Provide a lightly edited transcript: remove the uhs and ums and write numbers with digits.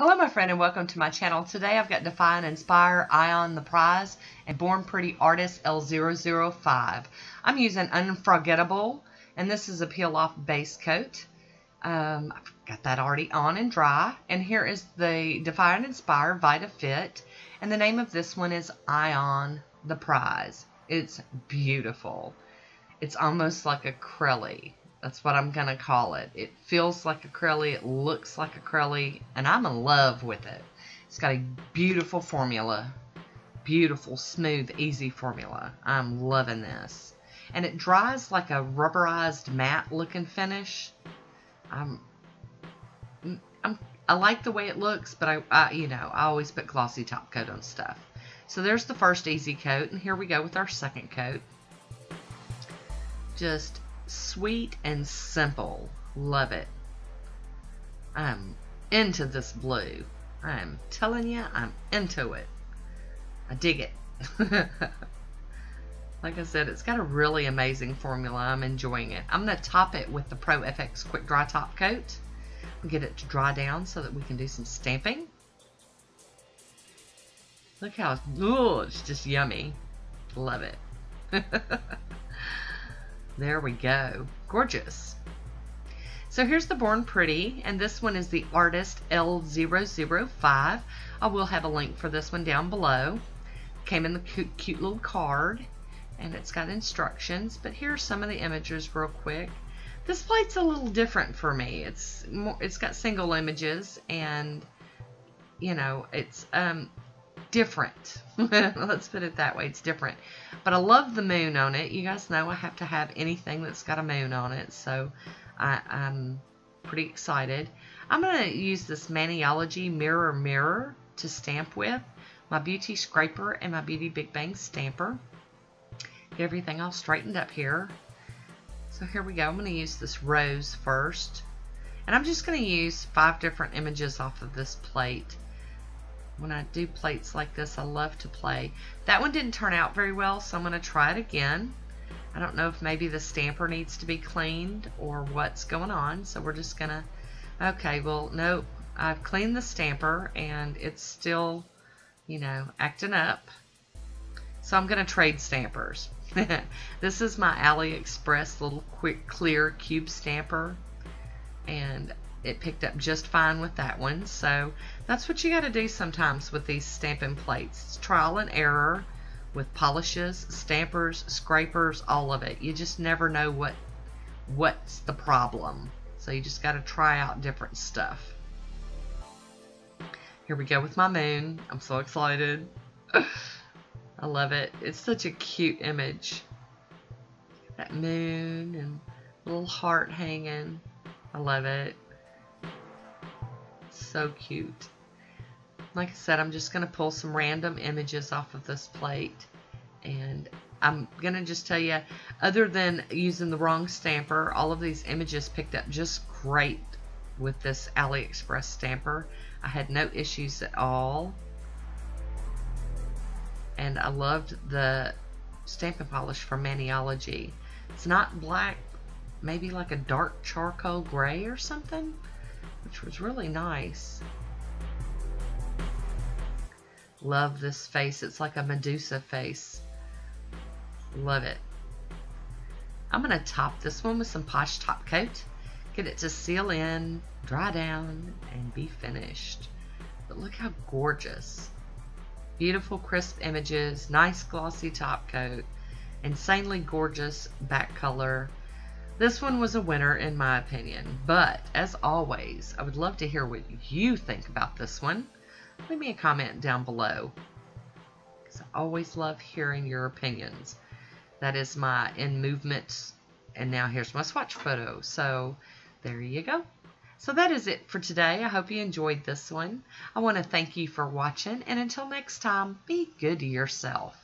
Hello my friend and welcome to my channel. Today I've got Defy and Inspire, Ion the Prize, and Born Pretty Artist L005. I'm using Unforgettable, and this is a peel off base coat. I've got that already on and dry. And here is the Defy and Inspire Vita Fit, and the name of this one is Ion the Prize. It's beautiful. It's almost like acrylic. That's what I'm going to call it. It feels like acrylic, it looks like acrylic, and I'm in love with it. It's got a beautiful formula. Beautiful, smooth, easy formula. I'm loving this. And it dries like a rubberized matte looking finish. I like the way it looks, but I always put glossy top coat on stuff. So there's the first easy coat, and here we go with our second coat. Just sweet and simple. Love it. I'm into this blue. I'm telling you, I'm into it. I dig it. Like I said, it's got a really amazing formula. I'm enjoying it. I'm going to top it with the Pro FX Quick Dry Top Coat. I'll get it to dry down so that we can do some stamping. Look how, it's just yummy. Love it. There we go. Gorgeous. So here's the Born Pretty, and this one is the Artist L005. I will have a link for this one down below. Came in the cute little card, and it's got instructions, but here's some of the images real quick. This plate's a little different for me. It's got single images, and it's different. Let's put it that way. It's different. But I love the moon on it. You guys know I have to have anything that's got a moon on it, so I'm pretty excited. I'm going to use this Maniology Mirror to stamp with. My Beauty Scraper and my Beauty Big Bang Stamper. Get everything all straightened up here. So here we go. I'm going to use this rose first. And I'm just going to use 5 different images off of this plate. When I do plates like this, I love to play. That one didn't turn out very well, so I'm going to try it again. I don't know if maybe the stamper needs to be cleaned or what's going on, so we're just going to... Okay, well, nope. I've cleaned the stamper, and it's still, acting up. So I'm going to trade stampers. This is my AliExpress little quick clear cube stamper, and it picked up just fine with that one. So that's what you got to do sometimes with these stamping plates. It's trial and error with polishes, stampers, scrapers, all of it. You just never know what's the problem. So you just got to try out different stuff. Here we go with my moon. I'm so excited. I love it. It's such a cute image. That moon and little heart hanging. I love it. So cute. Like I said, I'm just going to pull some random images off of this plate, and I'm going to just tell you, other than using the wrong stamper, all of these images picked up just great with this AliExpress stamper. I had no issues at all, and I loved the stamping polish from Maniology. It's not black, maybe like a dark charcoal gray or something, which was really nice. Love this face. It's like a Medusa face. Love it. I'm going to top this one with some Poshe top coat. Get it to seal in, dry down, and be finished. But look how gorgeous. Beautiful crisp images, nice glossy top coat, insanely gorgeous back color. This one was a winner in my opinion, but as always, I would love to hear what you think about this one. Leave me a comment down below, because I always love hearing your opinions. That is my in movement, and now here's my swatch photo. So there you go. So that is it for today. I hope you enjoyed this one. I want to thank you for watching, and until next time, be good to yourself.